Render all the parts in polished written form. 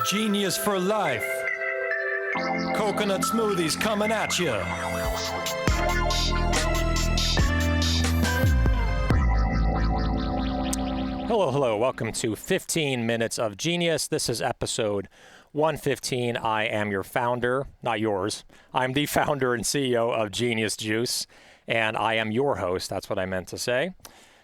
Genius for life. Coconut smoothies coming at you. Hello. Welcome to 15 Minutes of Genius. This is episode 115. I am your founder, not yours. I'm the founder and CEO of Genius Juice, and I am your host. That's what I meant to say.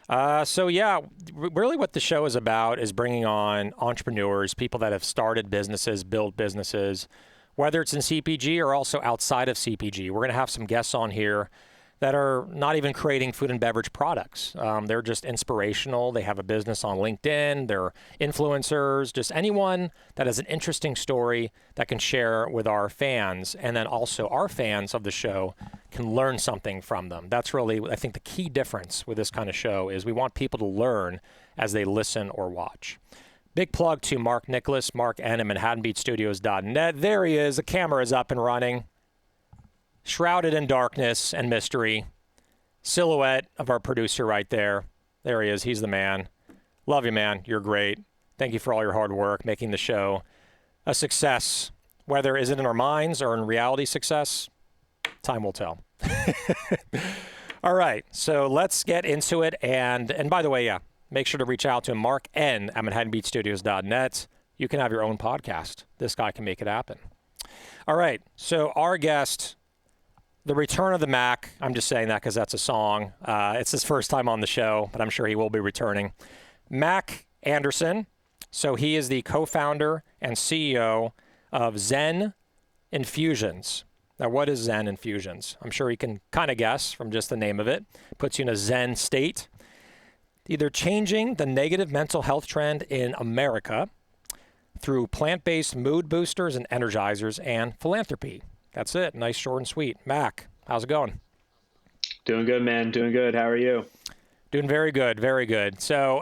Really what the show is about is bringing on entrepreneurs, people that have started businesses, built businesses, whether it's in CPG or also outside of CPG. We're going to have some guests on here that are not even creating food and beverage products. They're just inspirational. They have a business on LinkedIn. They're influencers, just anyone that has an interesting story that can share with our fans. And then also our fans of the show can learn something from them. That's really, I think, the key difference with this kind of show is we want people to learn as they listen or watch. Big plug to Mark Nicholas, Mark N at ManhattanBeatStudios.net. There he is. The camera is up and running. Shrouded in darkness and mystery. Silhouette of our producer right there. There he is. He's the man. Love you, man. You're great. Thank you for all your hard work making the show a success. Whether is it in our minds or in reality success, time will tell. All right. So let's get into it. And by the way, make sure to reach out to Mark N at ManhattanBeatStudios.net. You can have your own podcast. This guy can make it happen. All right. So our guest, the return of the Mac. I'm just saying that because that's a song. It's his first time on the show, but I'm sure he will be returning. Mac Anderson. So he is the co-founder and CEO of ZEN Infusions. Now, what is Zen Infusions? I'm sure you can kind of guess from just the name of it. Puts you in a Zen state. Either changing the negative mental health trend in America through plant-based mood boosters and energizers and philanthropy. That's it. Nice, short, and sweet. Mac, how's it going? Doing good, man. Doing good. How are you? Doing very good. Very good. So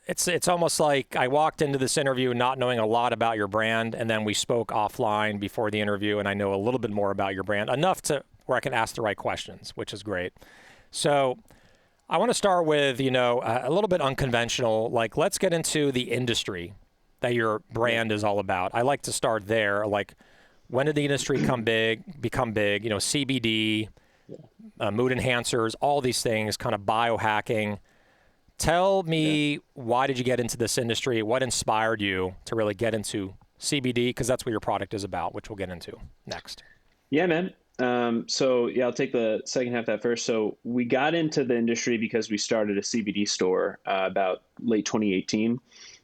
it's almost like I walked into this interview not knowing a lot about your brand, and then we spoke offline before the interview, and I know a little bit more about your brand, enough to where I can ask the right questions, which is great. So I want to start with, a little bit unconventional. Like, let's get into the industry that your brand is all about. I like to start there. Like, when did the industry become big? CBD, mood enhancers, all these things, kind of biohacking. Tell me, why did you get into this industry? What inspired you to really get into CBD? Because that's what your product is about, which we'll get into next. Yeah, man. I'll take the second half of that first. So we got into the industry because we started a CBD store about late 2018.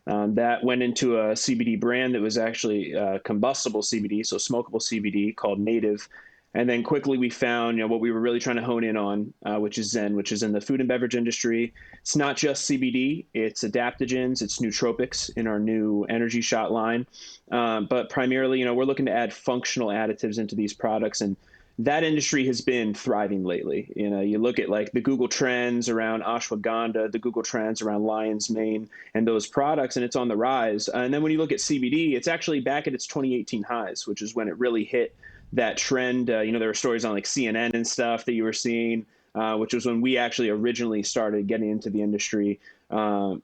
That went into a CBD brand that was actually combustible CBD, so smokable CBD called Native. And then quickly we found, what we were really trying to hone in on, which is Zen, which is in the food and beverage industry. It's not just CBD, it's adaptogens, it's nootropics in our new energy shot line. But primarily, we're looking to add functional additives into these products. And that industry has been thriving lately. You look at like the Google trends around ashwaghanda, the Google trends around lion's mane and those products, and it's on the rise. And then when you look at CBD, it's actually back at its 2018 highs, which is when it really hit that trend. There were stories on like CNN and stuff that you were seeing, which was when we actually originally started getting into the industry. And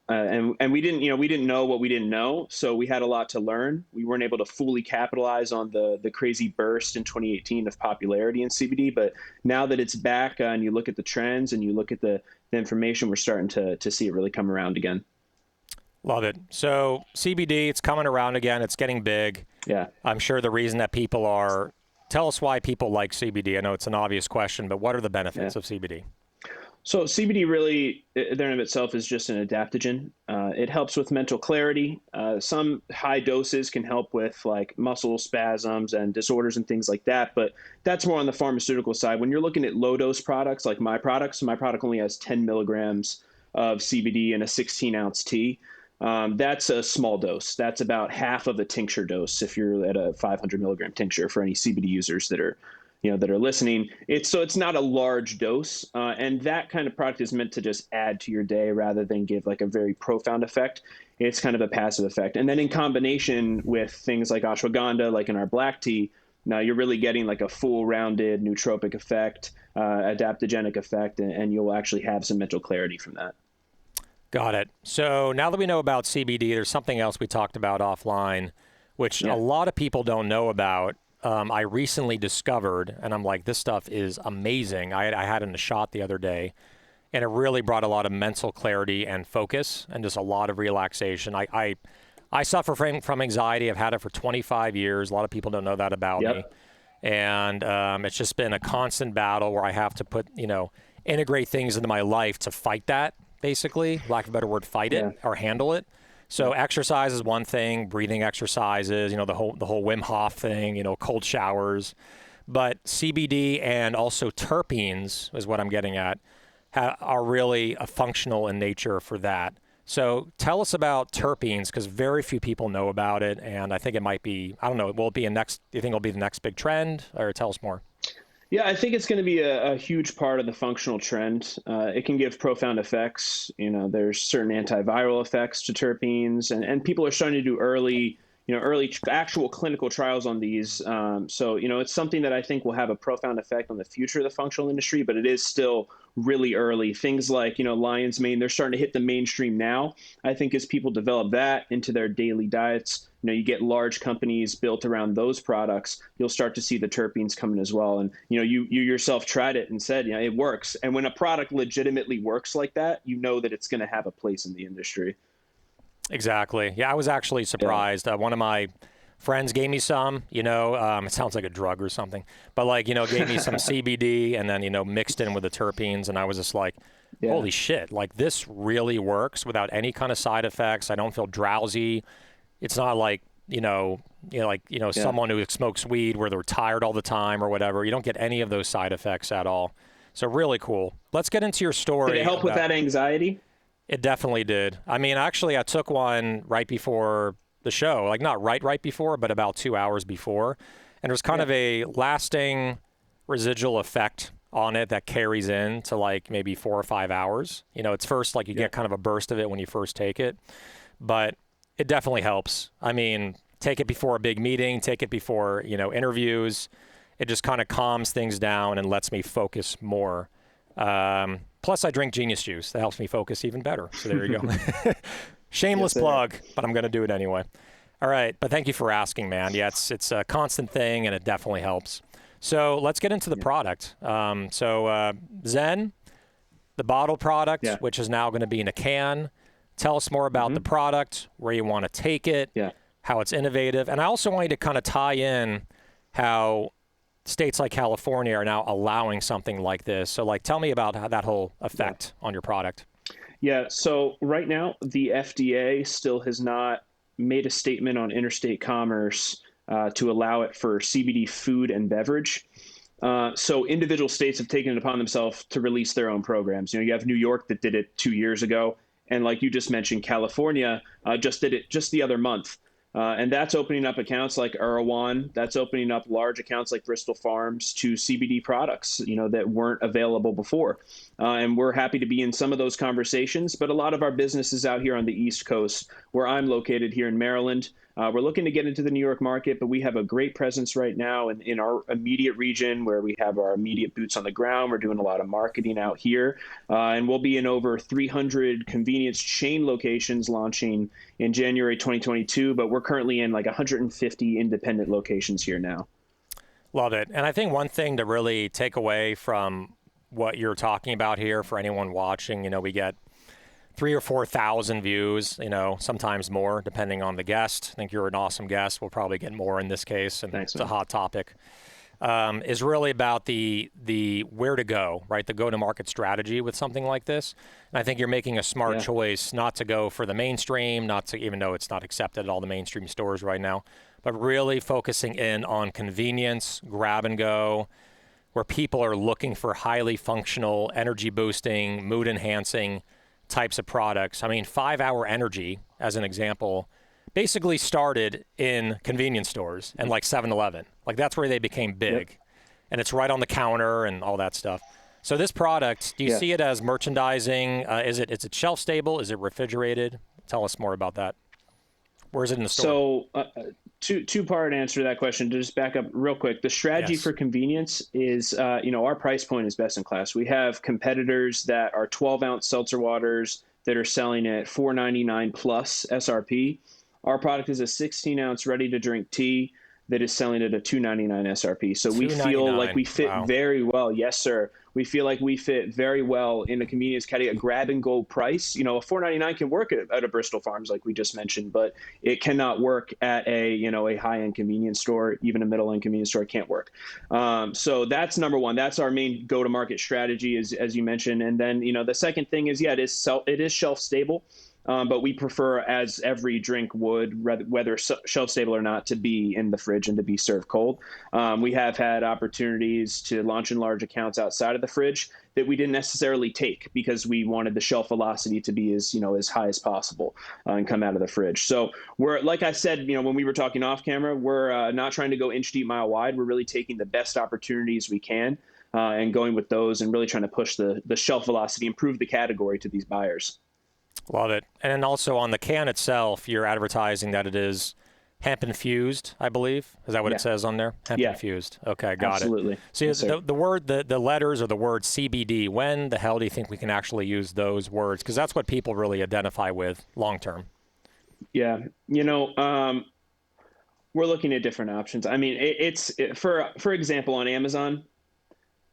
we didn't know what we didn't know. So we had a lot to learn. We weren't able to fully capitalize on the crazy burst in 2018 of popularity in CBD. But now that it's back and you look at the trends and you look at the information, we're starting to see it really come around again. Love it. So CBD, it's coming around again. It's getting big. Yeah. I'm sure the reason that tell us why people like CBD. I know it's an obvious question, but what are the benefits of CBD? So CBD really, in and of itself, is just an adaptogen. It helps with mental clarity. Some high doses can help with like muscle spasms and disorders and things like that, but that's more on the pharmaceutical side. When you're looking at low dose products like my product only has 10 milligrams of CBD in a 16-ounce tea. That's a small dose. That's about half of a tincture dose if you're at a 500 milligram tincture for any CBD users that are listening. It's not a large dose, and that kind of product is meant to just add to your day rather than give like a very profound effect. It's kind of a passive effect. And then in combination with things like ashwagandha, like in our black tea, now you're really getting like a full rounded nootropic effect, adaptogenic effect, and you'll actually have some mental clarity from that. Got it. So now that we know about CBD, there's something else we talked about offline, which a lot of people don't know about. I recently discovered, and I'm like, this stuff is amazing. I had it in a shot the other day, and it really brought a lot of mental clarity and focus and just a lot of relaxation. I suffer from anxiety. I've had it for 25 years. A lot of people don't know that about me. And it's just been a constant battle where I have to put, integrate things into my life to fight that, basically, lack of a better word, fight it or handle it. So exercise is one thing, breathing exercises, the whole Wim Hof thing, cold showers. But CBD and also terpenes is what I'm getting at, are really functional in nature for that. So tell us about terpenes, because very few people know about it, and I think it might be, I don't know, will it be do you think it'll be the next big trend, or tell us more? Yeah, I think it's going to be a huge part of the functional trend. It can give profound effects. There's certain antiviral effects to terpenes, and people are starting to do early actual clinical trials on these. So it's something that I think will have a profound effect on the future of the functional industry, but it is still really early. Things like, lion's mane, they're starting to hit the mainstream now. I think as people develop that into their daily diets, you get large companies built around those products, you'll start to see the terpenes coming as well. And, you yourself tried it and said, it works. And when a product legitimately works like that, that it's going to have a place in the industry. Exactly. Yeah, I was actually surprised. One of my friends gave me some, it sounds like a drug or something, but gave me some CBD and then, mixed in with the terpenes. And I was just like, holy shit, this really works without any kind of side effects. I don't feel drowsy. It's not like, someone who smokes weed where they're tired all the time or whatever. You don't get any of those side effects at all. So really cool. Let's get into your story. Did it help with that anxiety? It definitely did. I mean, actually, I took one right before the show, not right before, but about 2 hours before. And there's kind of a lasting residual effect on it that carries in to maybe 4 or 5 hours. It's first you get kind of a burst of it when you first take it, but it definitely helps. I mean, take it before a big meeting, take it before, interviews. It just kind of calms things down and lets me focus more. Plus, I drink Genius Juice. That helps me focus even better. So there you go. Shameless plug, but I'm going to do it anyway. All right. But thank you for asking, man. Yeah, it's a constant thing, and it definitely helps. So let's get into the product. Zen, the bottle product, which is now going to be in a can. Tell us more about the product, where you want to take it, how it's innovative. And I also want you to kind of tie in how states like California are now allowing something like this. So tell me about how that whole effect on your product. Yeah. So right now, the FDA still has not made a statement on interstate commerce to allow it for CBD food and beverage. So individual states have taken it upon themselves to release their own programs. You have New York that did it 2 years ago. And like you just mentioned, California just did it just the other month. And that's opening up accounts like Erewhon. That's opening up large accounts like Bristol Farms to CBD products, that weren't available before. And we're happy to be in some of those conversations. But a lot of our business is out here on the East Coast, where I'm located here in Maryland. We're looking to get into the New York market, but we have a great presence right now in our immediate region, where we have our immediate boots on the ground. We're doing a lot of marketing out here, and we'll be in over 300 convenience chain locations launching in January 2022, but we're currently in 150 independent locations here now. Love it. And I think one thing to really take away from what you're talking about here for anyone watching, we get 3,000 or 4,000 views, sometimes more, depending on the guest. I think you're an awesome guest. We'll probably get more in this case, and Thanks, it's a hot topic. Is really about the where to go, right? The go-to-market strategy with something like this. And I think you're making a smart choice not to go for the mainstream, even though it's not accepted at all the mainstream stores right now, but really focusing in on convenience, grab and go, where people are looking for highly functional, energy-boosting, mood-enhancing types of products. I mean, 5 Hour Energy, as an example, basically started in convenience stores and 7-Eleven. That's where they became big. And it's right on the counter and all that stuff. So this product, do you see it as merchandising? Is it shelf stable? Is it refrigerated? Tell us more about that. Where is it in the store? So two-part answer to that question. To just back up real quick, the strategy for convenience is, our price point is best in class. We have competitors that are 12-ounce seltzer waters that are selling at $4.99 plus SRP. Our product is a 16-ounce ready-to-drink tea that is selling at a $2.99 SRP. So we feel like we fit very well. Yes, sir. We feel like we fit very well in a convenience category, a grab-and-go price. You know, a $4.99 can work at a Bristol Farms, like we just mentioned, but it cannot work at a high-end convenience store. Even a middle-end convenience store can't work. So that's number one. That's our main go-to-market strategy, as you mentioned. And then, the second thing is, it is shelf-stable. But we prefer, as every drink would, whether shelf stable or not, to be in the fridge and to be served cold. We have had opportunities to launch in large accounts outside of the fridge that we didn't necessarily take because we wanted the shelf velocity to be as high as possible and come out of the fridge. So we're, like I said, when we were talking off camera, we're not trying to go inch deep, mile wide. We're really taking the best opportunities we can and going with those and really trying to push the shelf velocity, improve the category to these buyers. Love it. And then also on the can itself, you're advertising that it is hemp infused, I believe. Is that what it says on there? Hemp infused. Okay, got Absolutely. it. So yes, the word, the letters or the word CBD, when the hell do you think we can actually use those words? Because that's what people really identify with long term. Yeah. We're looking at different options. I mean, for example, on Amazon,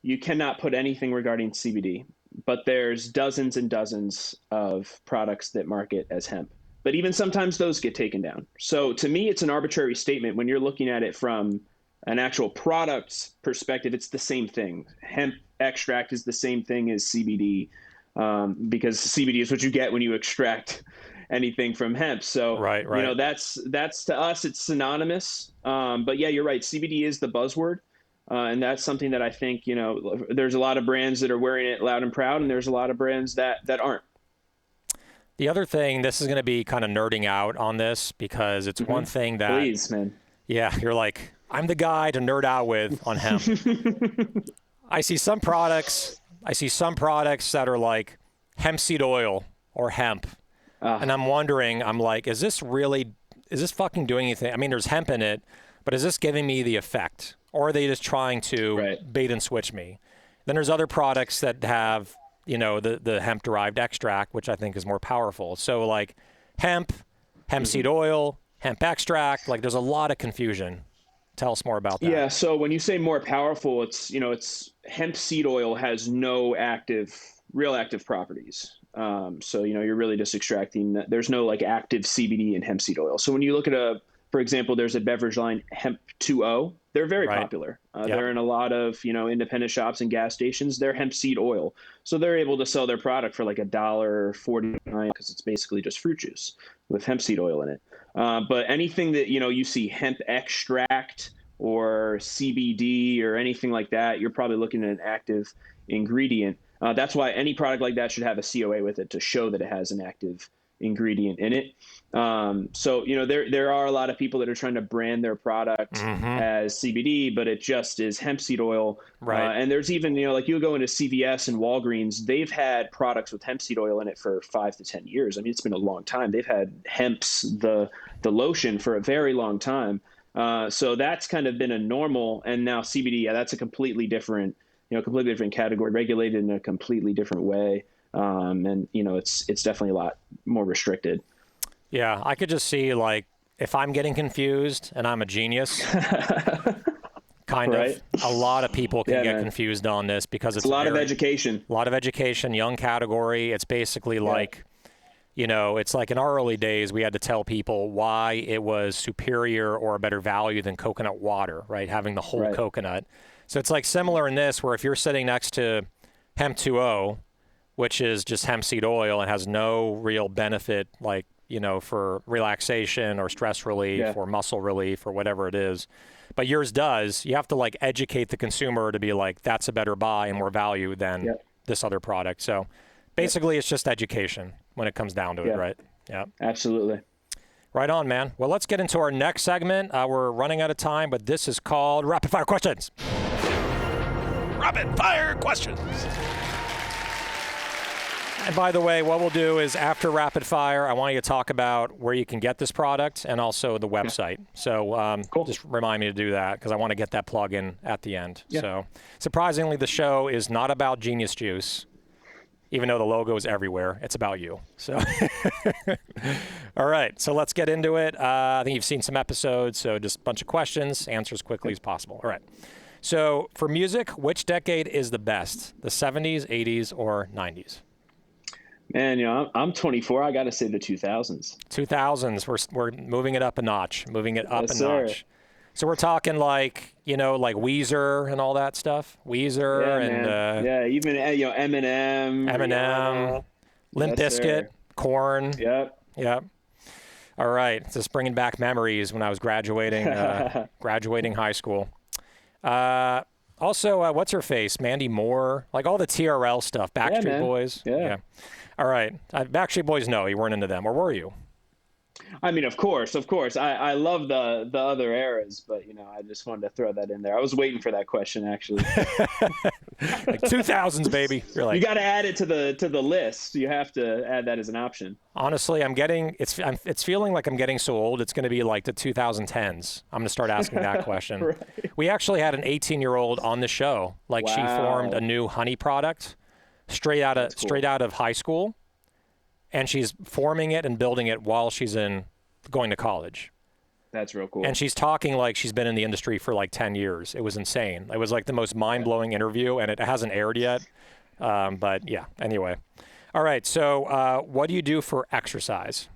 you cannot put anything regarding CBD. But there's dozens and dozens of products that market as hemp. But even sometimes those get taken down. So to me, it's an arbitrary statement. When you're looking at it from an actual product's perspective, it's the same thing. Hemp extract is the same thing as CBD because CBD is what you get when you extract anything from hemp. So right. That's to us, it's synonymous. But yeah, you're right. CBD is the buzzword. And that's something that I think, there's a lot of brands that are wearing it loud and proud, and there's a lot of brands that aren't. The other thing, this is going to be kind of nerding out on this because it's one thing that... Please, man. Yeah, you're like, I'm the guy to nerd out with on hemp. I see some products that are like hemp seed oil or hemp. And I'm wondering, I'm like, is this fucking doing anything? I mean, there's hemp in it, but is this giving me the effect? Or are they just trying to bait and switch me? Then there's other products that have, the hemp-derived extract, which I think is more powerful. So like hemp seed oil, hemp extract, like there's a lot of confusion. Tell us more about that. Yeah, so when you say more powerful, it's hemp seed oil has no real active properties. So, you're really just extracting, there's no like active CBD in hemp seed oil. So when you look at for example, there's a beverage line, Hemp 2.0. They're very popular. They're in a lot of, independent shops and gas stations. They're hemp seed oil. So they're able to sell their product for like $1.49 because it's basically just fruit juice with hemp seed oil in it. But anything that, you see hemp extract or CBD or anything like that, you're probably looking at an active ingredient. That's why any product like that should have a COA with it to show that it has an active ingredient in it. So, there are a lot of people that are trying to brand their product as CBD, but it just is hemp seed oil. Right. And there's even, like you'll go into CVS and Walgreens, they've had products with hemp seed oil in it for 5 to 10 years. I mean, it's been a long time. They've had hemp's, the lotion for a very long time. So that's kind of been a normal. And now CBD, that's a completely different category, regulated in a completely different way. And it's definitely a lot more restricted. Yeah, I could just see like if I'm getting confused and I'm a genius, kind of, a lot of people can get confused on this because it's a lot of education. A lot of education, young category. It's basically like, it's like in our early days, we had to tell people why it was superior or a better value than coconut water, right? Having the whole coconut. So it's like similar in this, where if you're sitting next to Hemp 2.0, which is just hemp seed oil and has no real benefit, like, for relaxation or stress relief or muscle relief or whatever it is. But yours does. You have to like educate the consumer to be like, that's a better buy and more value than this other product. So basically it's just education when it comes down to it, right? Yeah. Absolutely. Right on, man. Well, let's get into our next segment. We're running out of time, but this is called Rapid Fire Questions. Rapid Fire Questions. And by the way, what we'll do is after rapid fire, I want you to talk about where you can get this product and also the website. So just remind me to do that because I want to get that plug in at the end. So surprisingly, the show is not about Genius Juice, even though the logo is everywhere. It's about you. So, all right. So let's get into it. I think you've seen some episodes, so just a bunch of questions, answer as quickly as possible. All right. So for music, which decade is the best? The 70s, 80s, or 90s? Man, I'm 24. I got to say the 2000s. 2000s. We're moving it up a notch. Moving it up Yes, a sir. notch. So we're talking like Weezer and all that stuff. Weezer Yeah, and man. Yeah, even Eminem. Eminem, Limp Yes, Bizkit, sir. Korn. Yep. Yep. All right. Just bringing back memories when I was graduating high school. Also, what's her face? Mandy Moore. Like all the TRL stuff. Backstreet man. Boys. Yeah. All right. Backstreet Boys, no, you weren't into them. Or were you? I mean, of course. I love the other eras, but I just wanted to throw that in there. I was waiting for that question, actually. Like 2000s, baby. You're like, You got to add it to the list. You have to add that as an option. honestly, it's feeling like I'm getting so old. It's going to be like the 2010s. I'm going to start asking that question. Right. We actually had an 18-year-old on the show. Like she Wow. formed a new honey product straight out of high school, and she's forming it and building it while she's going to college. That's real cool. And she's talking like she's been in the industry for like 10 years. It was insane. It was like the most mind-blowing interview, and it hasn't aired yet. But yeah, anyway. All right, so what do you do for exercise?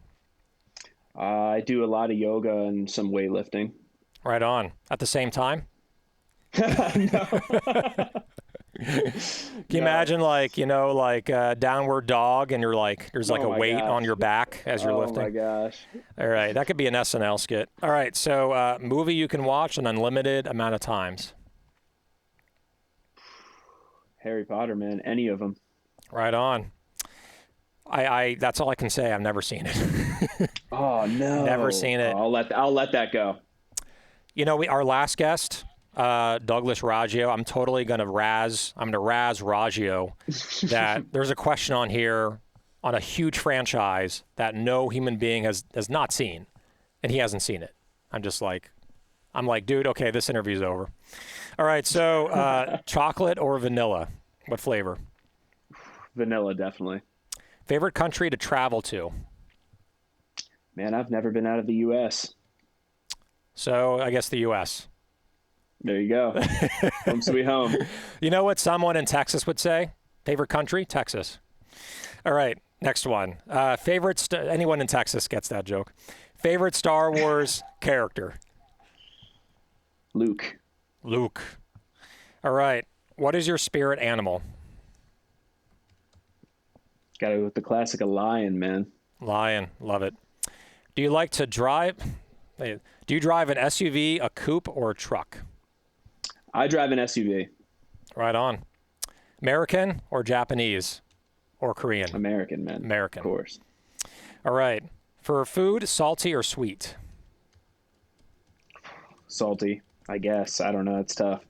I do a lot of yoga and some weightlifting. Right on. At the same time? Can you imagine like downward dog and you're like, there's like Oh a my weight gosh. on your back as you're lifting? Oh my gosh. All right, that could be an SNL skit. All right, so movie you can watch an unlimited amount of times. Harry Potter, man. Any of them. Right on. I that's all I can say. I've never seen it. Oh no. Never seen it. I'll let that go. Our last guest, Douglas Raggio. I'm totally gonna razz Raggio that there's a question on here on a huge franchise that no human being has not seen, and he hasn't seen it. I'm like, dude, okay, this interview's over. All right, so chocolate or vanilla? What flavor? Vanilla, definitely. Favorite country to travel to? Man, I've never been out of the U.S. So I guess the U.S. There you go. Home sweet home. You know what someone in Texas would say? Favorite country? Texas. All right, next one. Anyone in Texas gets that joke. Favorite Star Wars character? Luke. All right. What is your spirit animal? Got to go with the classic, a lion, man. Lion. Love it. Do you like to drive? Do you drive an SUV, a coupe, or a truck? I drive an SUV. Right on. American or Japanese or Korean? American, man. American. Of course. All right. For food, salty or sweet? Salty, I guess. I don't know. It's tough.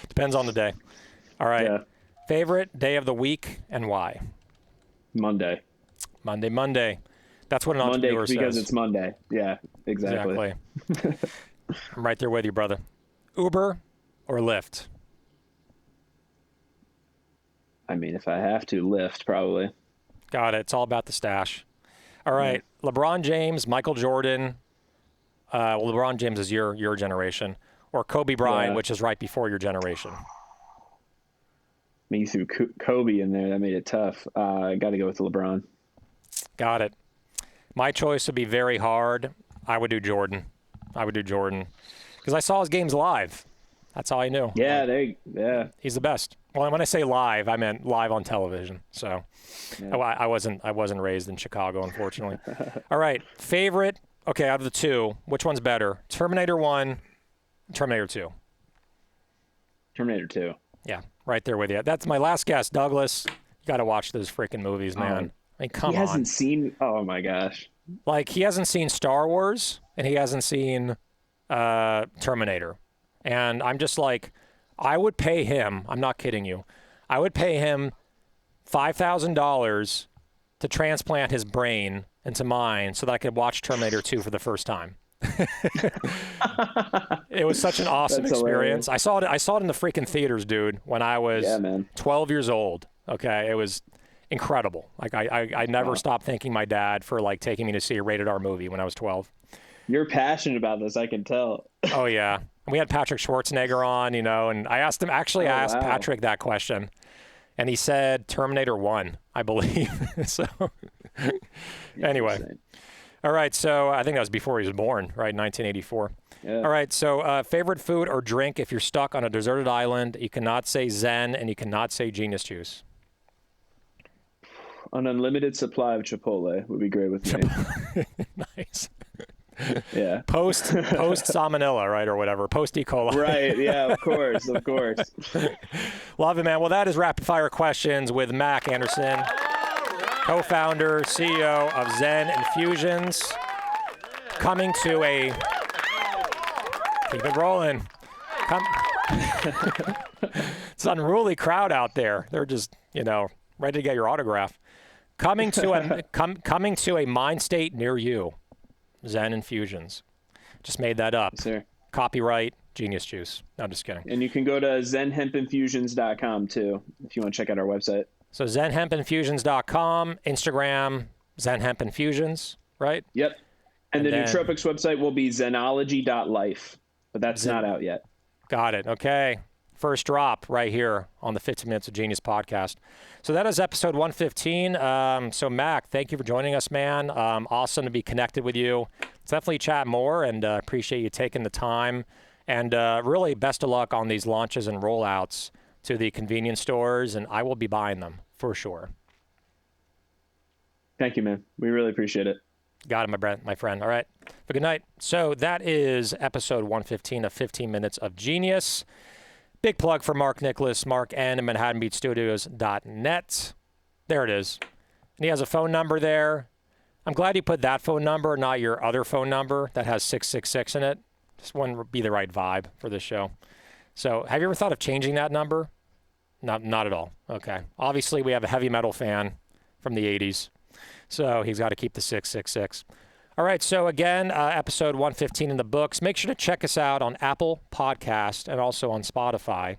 Depends on the day. All right. Yeah. Favorite day of the week and why? Monday. Monday. That's what an Monday entrepreneur because says. it's Monday. Yeah, exactly. I'm right there with you, brother. Uber or Lyft? I mean, if I have to, Lyft, probably. Got it. It's all about the stash. All right. Yeah. LeBron James, Michael Jordan. LeBron James is your generation. Or Kobe Bryant, which is right before your generation. I mean, you threw Kobe in there. That made it tough. I got to go with LeBron. Got it. My choice would be very hard. I would do Jordan. Because I saw his games live. That's all I knew. Yeah, he's the best. Well, when I say live, I meant live on television. So yeah. I wasn't raised in Chicago, unfortunately. All right. Favorite, okay, out of the two, which one's better? Terminator 1, Terminator 2? Terminator 2. Yeah, right there with you. That's my last guess. Douglas, you got to watch those freaking movies, man. I mean, come on. He hasn't seen, oh my gosh. Like, he hasn't seen Star Wars, and he hasn't seen Terminator. And I'm just like, I would pay him, I'm not kidding you, I would pay him $5,000 to transplant his brain into mine so that I could watch Terminator 2 for the first time. It was such an awesome experience. I saw it in the freaking theaters, dude, when I was 12 years old. Okay, it was incredible. Like I never stopped thanking my dad for like taking me to see a rated R movie when I was 12. You're passionate about this, I can tell. Oh yeah, and we had Patrick Schwarzenegger on, and I asked him. Actually, I asked Patrick that question, and he said Terminator 1, I believe. So anyway, all right. So I think that was before he was born, right? 1984. Yeah. All right. So favorite food or drink if you're stuck on a deserted island, you cannot say Zen and you cannot say Genius Juice. An unlimited supply of Chipotle would be great with me. Nice. Yeah. Post salmonella, right, or whatever. Post E. coli. Right. Yeah. Of course. Love it, man. Well, that is rapid fire questions with Mac Anderson, co-founder, CEO of Zen Infusions. Coming to a keep it rolling. It's an unruly crowd out there. They're just ready to get your autograph. Coming to a mind state near you. Zen Infusions. Just made that up. Yes, sir. Copyright Genius Juice. No, I'm just kidding. And you can go to zenhempinfusions.com too if you want to check out our website. So zenhempinfusions.com, Instagram, Zen Hemp Infusions, right? Yep. And the nootropics website will be zenology.life, but that's not out yet. Got it. Okay. First drop right here on the 15 Minutes of Genius podcast. So that is episode 115. So Mac, thank you for joining us, man. Awesome to be connected with you. Let's definitely chat more, and appreciate you taking the time. And really best of luck on these launches and rollouts to the convenience stores, and I will be buying them for sure. Thank you, man. We really appreciate it. Got it, my friend. All right. Have a good night. So that is episode 115 of 15 Minutes of Genius. Big plug for Mark Nicholas, Mark N. at ManhattanBeachStudios.net. There it is. And he has a phone number there. I'm glad you put that phone number, not your other phone number that has 666 in it. Just wouldn't be the right vibe for this show. So have you ever thought of changing that number? Not at all. Okay. Obviously, we have a heavy metal fan from the 80s. So he's got to keep the 666. All right, so again, episode 115 in the books. Make sure to check us out on Apple Podcast and also on Spotify.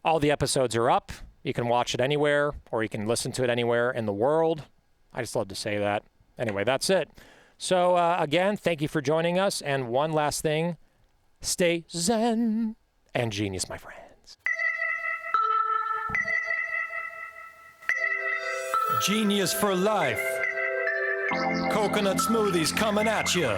All the episodes are up. You can watch it anywhere, or you can listen to it anywhere in the world. I just love to say that. Anyway, that's it. So again, thank you for joining us. And one last thing, stay Zen and genius, my friends. Genius for life. Coconut smoothies coming at you.